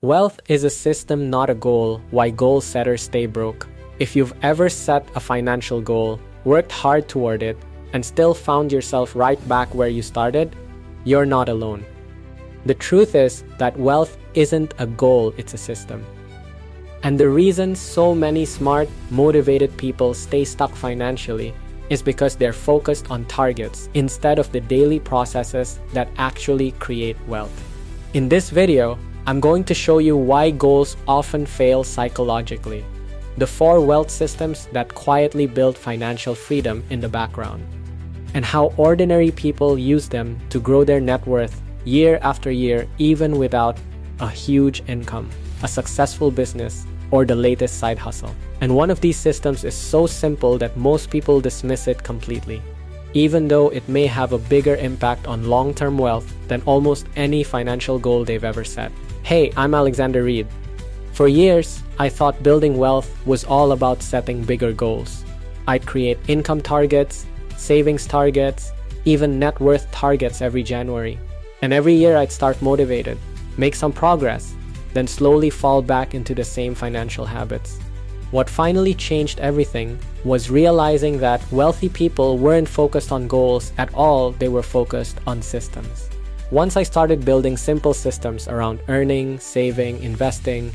Wealth is a system, not a goal. Why goal setters stay broke. If you've ever set a financial goal, worked hard toward it, and still found yourself right back where you started, you're not alone. The truth is that wealth isn't a goal, it's a system. And the reason so many smart, motivated people stay stuck financially is because they're focused on targets instead of the daily processes that actually create wealth. In this video, I'm going to show you why goals often fail psychologically, the 4 wealth systems that quietly build financial freedom in the background, and how ordinary people use them to grow their net worth year after year even without a huge income, a successful business, or the latest side hustle. And one of these systems is so simple that most people dismiss it completely, even though it may have a bigger impact on long-term wealth than almost any financial goal they've ever set. Hey, I'm Alexander Reed. For years, I thought building wealth was all about setting bigger goals. I'd create income targets, savings targets, even net worth targets every January. And every year I'd start motivated, make some progress, then slowly fall back into the same financial habits. What finally changed everything was realizing that wealthy people weren't focused on goals at all, they were focused on systems. Once I started building simple systems around earning, saving, investing,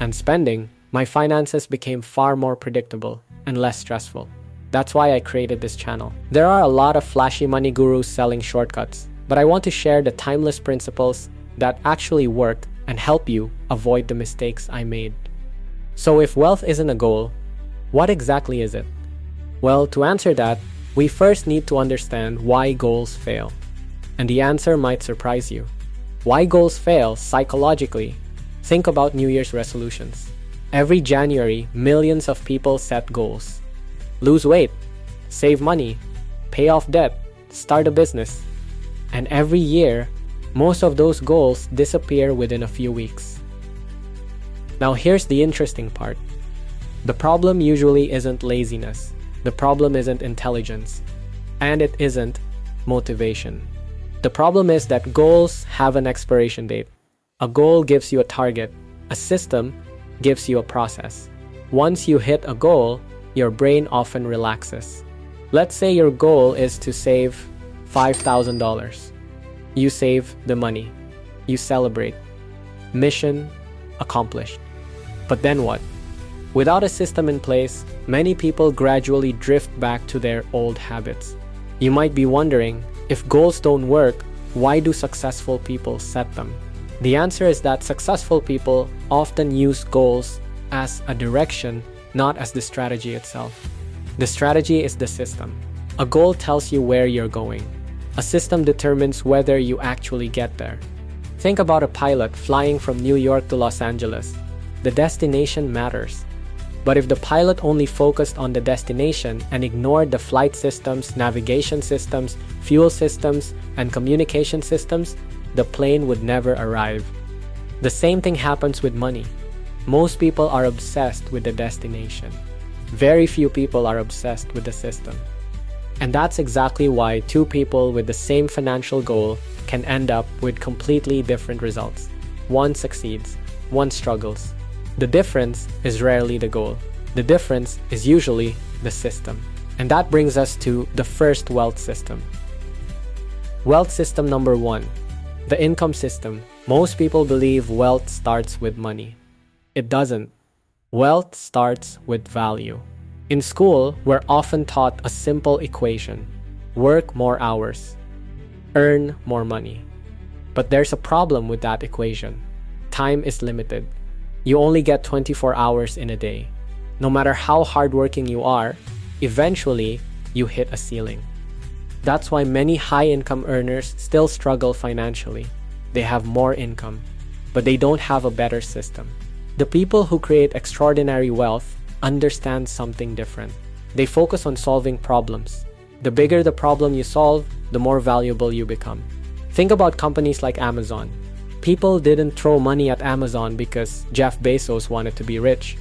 and spending, my finances became far more predictable and less stressful. That's why I created this channel. There are a lot of flashy money gurus selling shortcuts, but I want to share the timeless principles that actually work and help you avoid the mistakes I made. So if wealth isn't a goal, what exactly is it? Well, to answer that, we first need to understand why goals fail. And the answer might surprise you. Why goals fail psychologically? Think about New Year's resolutions. Every January, millions of people set goals. Lose weight, save money, pay off debt, start a business. And every year, most of those goals disappear within a few weeks. Now here's the interesting part. The problem usually isn't laziness. The problem isn't intelligence. And it isn't motivation. The problem is that goals have an expiration date. A goal gives you a target. A system gives you a process. Once you hit a goal, your brain often relaxes. Let's say your goal is to save $5,000. You save the money. You celebrate. Mission accomplished. But then what? Without a system in place, many people gradually drift back to their old habits. You might be wondering, if goals don't work, why do successful people set them? The answer is that successful people often use goals as a direction, not as the strategy itself. The strategy is the system. A goal tells you where you're going. A system determines whether you actually get there. Think about a pilot flying from New York to Los Angeles. The destination matters. But if the pilot only focused on the destination and ignored the flight systems, navigation systems, fuel systems, and communication systems, the plane would never arrive. The same thing happens with money. Most people are obsessed with the destination. Very few people are obsessed with the system. And that's exactly why 2 people with the same financial goal can end up with completely different results. One succeeds, one struggles. The difference is rarely the goal. The difference is usually the system. And that brings us to the first wealth system. Wealth system number 1, the income system. Most people believe wealth starts with money. It doesn't. Wealth starts with value. In school, we're often taught a simple equation: work more hours, earn more money. But there's a problem with that equation. Time is limited. You only get 24 hours in a day. No matter how hardworking you are, eventually you hit a ceiling. That's why many high-income earners still struggle financially. They have more income, but they don't have a better system. The people who create extraordinary wealth understand something different. They focus on solving problems. The bigger the problem you solve, the more valuable you become. Think about companies like Amazon. People didn't throw money at Amazon because Jeff Bezos wanted to be rich.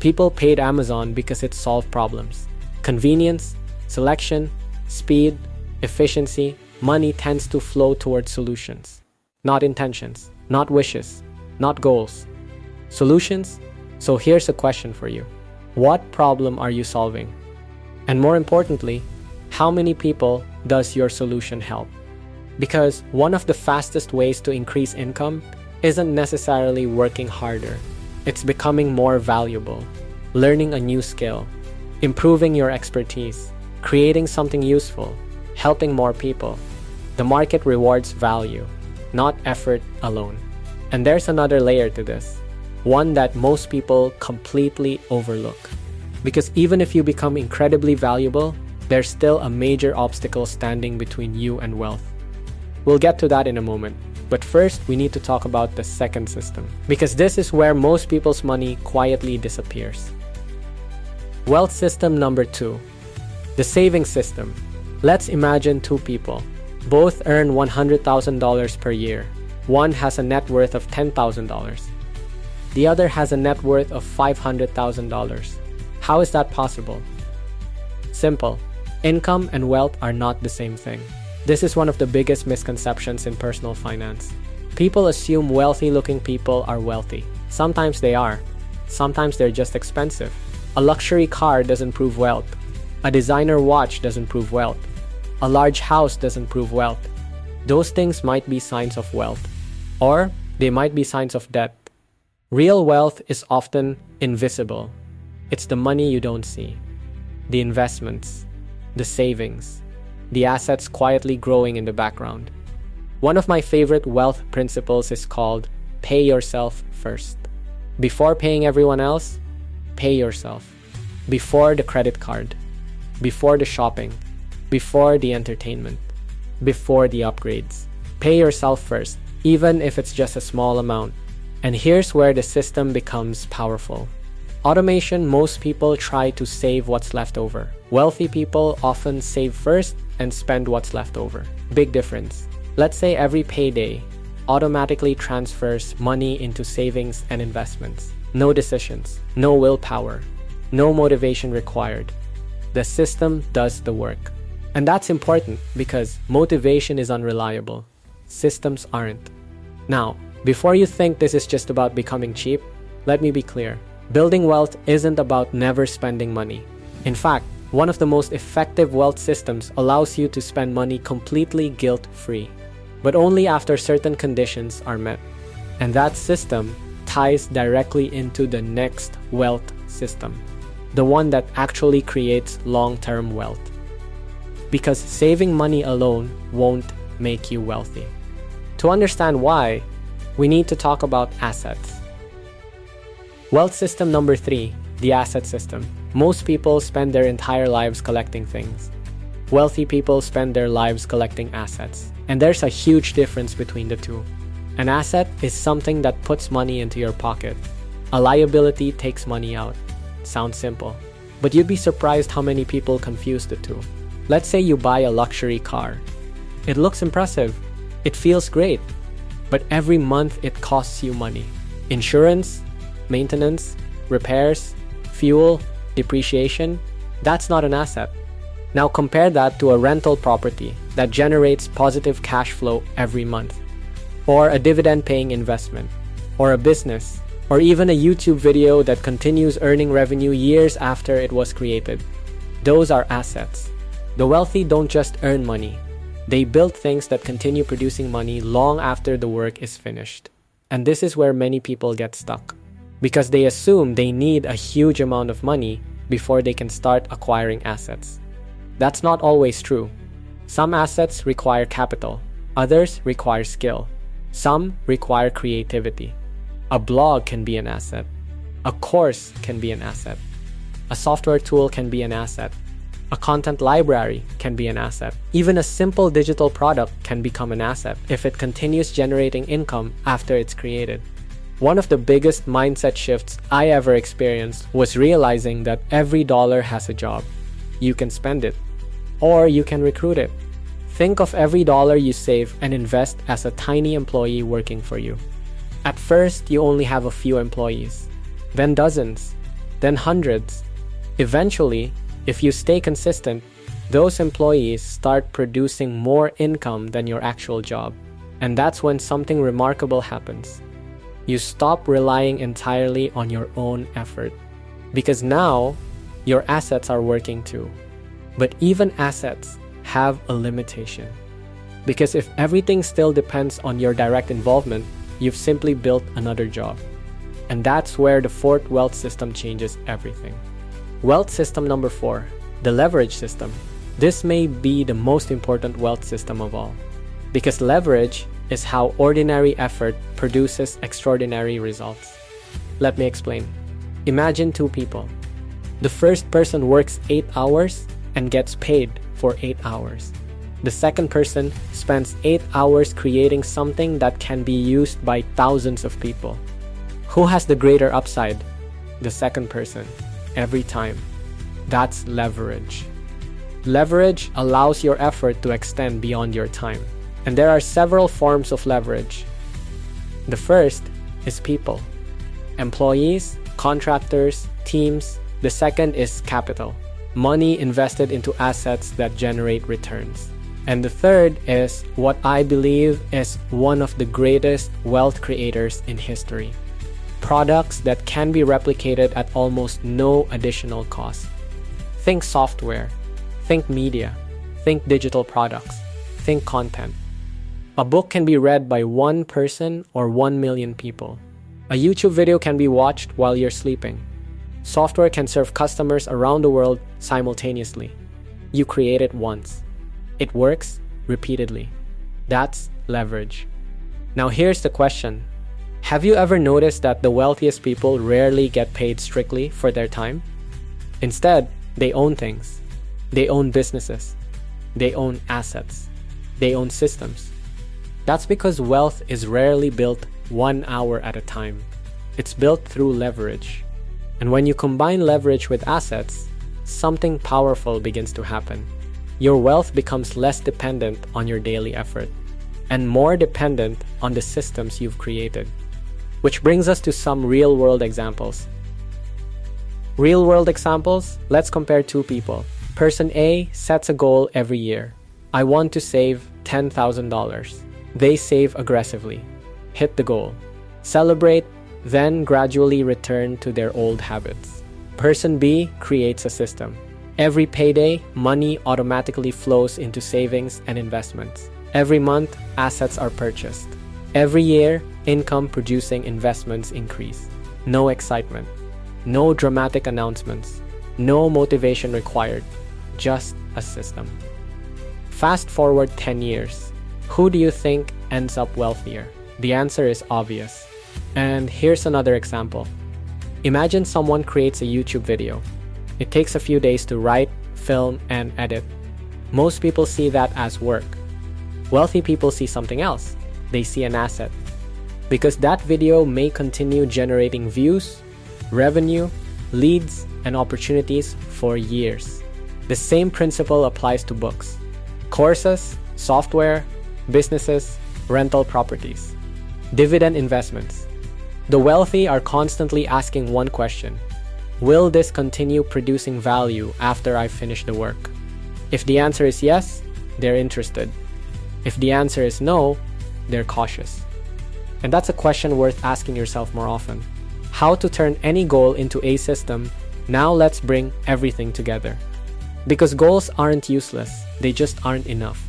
People paid Amazon because it solved problems. Convenience, selection, speed, efficiency, money tends to flow towards solutions. Not intentions, not wishes, not goals. Solutions? So here's a question for you. What problem are you solving? And more importantly, how many people does your solution help? Because one of the fastest ways to increase income isn't necessarily working harder. It's becoming more valuable, learning a new skill, improving your expertise, creating something useful, helping more people. The market rewards value, not effort alone. And there's another layer to this, one that most people completely overlook. Because even if you become incredibly valuable, there's still a major obstacle standing between you and wealth. We'll get to that in a moment. But first, we need to talk about the second system, because this is where most people's money quietly disappears. Wealth system number 2, the saving system. Let's imagine two people. Both earn $100,000 per year. One has a net worth of $10,000. The other has a net worth of $500,000. How is that possible? Simple. Income and wealth are not the same thing. This is one of the biggest misconceptions in personal finance. People assume wealthy-looking people are wealthy. Sometimes they are. Sometimes they're just expensive. A luxury car doesn't prove wealth. A designer watch doesn't prove wealth. A large house doesn't prove wealth. Those things might be signs of wealth, or they might be signs of debt. Real wealth is often invisible. It's the money you don't see, the investments, the savings, the assets quietly growing in the background. One of my favorite wealth principles is called pay yourself first. Before paying everyone else, pay yourself. Before the credit card, before the shopping, before the entertainment, before the upgrades. Pay yourself first, even if it's just a small amount. And here's where the system becomes powerful. Automation, most people try to save what's left over. Wealthy people often save first and spend what's left over. Big difference. Let's say every payday automatically transfers money into savings and investments. No decisions, no willpower, no motivation required. The system does the work. And that's important because motivation is unreliable. Systems aren't. Now, before you think this is just about becoming cheap, let me be clear. Building wealth isn't about never spending money. In fact, one of the most effective wealth systems allows you to spend money completely guilt-free, but only after certain conditions are met. And that system ties directly into the next wealth system, the one that actually creates long-term wealth. Because saving money alone won't make you wealthy. To understand why, we need to talk about assets. Wealth system number 3, the asset system. Most people spend their entire lives collecting things. Wealthy people spend their lives collecting assets. And there's a huge difference between the two. An asset is something that puts money into your pocket. A liability takes money out. Sounds simple. But you'd be surprised how many people confuse the two. Let's say you buy a luxury car. It looks impressive. It feels great. But every month it costs you money. Insurance, maintenance, repairs, fuel, depreciation, that's not an asset. Now compare that to a rental property that generates positive cash flow every month, or a dividend-paying investment, or a business, or even a YouTube video that continues earning revenue years after it was created. Those are assets. The wealthy don't just earn money. They build things that continue producing money long after the work is finished. And this is where many people get stuck, because they assume they need a huge amount of money before they can start acquiring assets. That's not always true. Some assets require capital, others require skill, some require creativity. A blog can be an asset, a course can be an asset, a software tool can be an asset, a content library can be an asset. Even a simple digital product can become an asset if it continues generating income after it's created. One of the biggest mindset shifts I ever experienced was realizing that every dollar has a job. You can spend it, or you can recruit it. Think of every dollar you save and invest as a tiny employee working for you. At first, you only have a few employees, then dozens, then hundreds. Eventually, if you stay consistent, those employees start producing more income than your actual job. And that's when something remarkable happens. You stop relying entirely on your own effort. Because now, your assets are working too. But even assets have a limitation. Because if everything still depends on your direct involvement, you've simply built another job. And that's where the fourth wealth system changes everything. Wealth system number 4, the leverage system. This may be the most important wealth system of all. Because leverage is how ordinary effort produces extraordinary results. Let me explain. Imagine 2 people. The first person works 8 hours and gets paid for 8 hours. The second person spends 8 hours creating something that can be used by thousands of people. Who has the greater upside? The second person, every time. That's leverage. Leverage allows your effort to extend beyond your time. And there are several forms of leverage. The first is people. Employees, contractors, teams. The second is capital. Money invested into assets that generate returns. And the third is what I believe is one of the greatest wealth creators in history. Products that can be replicated at almost no additional cost. Think software, think media, think digital products, think content. A book can be read by 1 person or 1 million people. A YouTube video can be watched while you're sleeping. Software can serve customers around the world simultaneously. You create it once. It works repeatedly. That's leverage. Now here's the question. Have you ever noticed that the wealthiest people rarely get paid strictly for their time? Instead, they own things. They own businesses. They own assets. They own systems. That's because wealth is rarely built 1 hour at a time. It's built through leverage. And when you combine leverage with assets, something powerful begins to happen. Your wealth becomes less dependent on your daily effort and more dependent on the systems you've created. Which brings us to some real-world examples. Real-world examples, let's compare 2 people. Person A sets a goal every year. I want to save $10,000. They save aggressively, hit the goal, celebrate, then gradually return to their old habits. Person B creates a system. Every payday, money automatically flows into savings and investments. Every month, assets are purchased. Every year, income-producing investments increase. No excitement. No dramatic announcements. No motivation required. Just a system. Fast forward 10 years. Who do you think ends up wealthier? The answer is obvious. And here's another example. Imagine someone creates a YouTube video. It takes a few days to write, film, and edit. Most people see that as work. Wealthy people see something else. They see an asset. Because that video may continue generating views, revenue, leads, and opportunities for years. The same principle applies to books, courses, software, businesses, rental properties, dividend investments. The wealthy are constantly asking one question: will this continue producing value after I finish the work? If the answer is yes, they're interested. If the answer is no, they're cautious. And that's a question worth asking yourself more often. How to turn any goal into a system. Now let's bring everything together. Because goals aren't useless, they just aren't enough.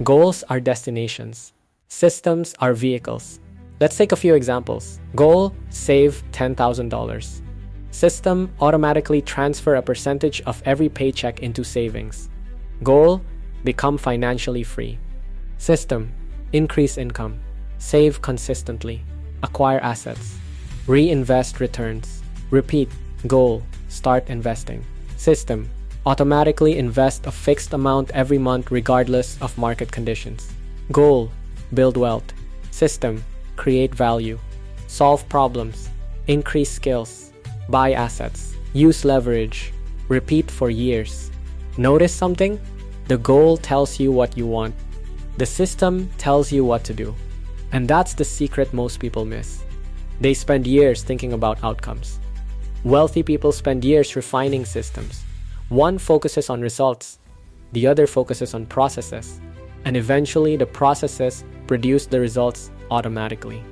Goals are destinations. Systems are vehicles. Let's take a few examples. Goal, save $10,000. System, automatically transfer a percentage of every paycheck into savings. Goal, become financially free. System, increase income. Save consistently. Acquire assets. Reinvest returns. Repeat. Goal, start investing. System, automatically invest a fixed amount every month regardless of market conditions. Goal, build wealth. System, create value. Solve problems. Increase skills. Buy assets. Use leverage. Repeat for years. Notice something? The goal tells you what you want. The system tells you what to do. And that's the secret most people miss. They spend years thinking about outcomes. Wealthy people spend years refining systems. One focuses on results, the other focuses on processes, and eventually the processes produce the results automatically.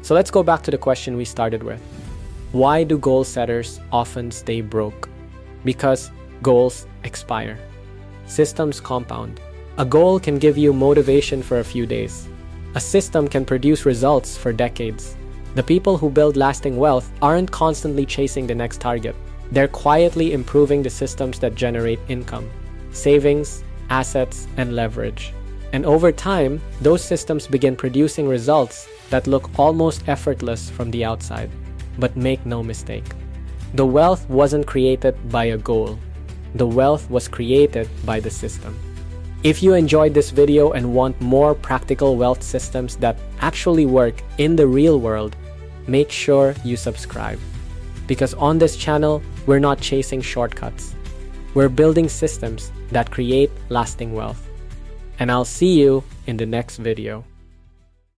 So let's go back to the question we started with. Why do goal setters often stay broke? Because goals expire. Systems compound. A goal can give you motivation for a few days. A system can produce results for decades. The people who build lasting wealth aren't constantly chasing the next target. They're quietly improving the systems that generate income, savings, assets, and leverage. And over time, those systems begin producing results that look almost effortless from the outside. But make no mistake, the wealth wasn't created by a goal. The wealth was created by the system. If you enjoyed this video and want more practical wealth systems that actually work in the real world, make sure you subscribe. Because on this channel, we're not chasing shortcuts. We're building systems that create lasting wealth. And I'll see you in the next video.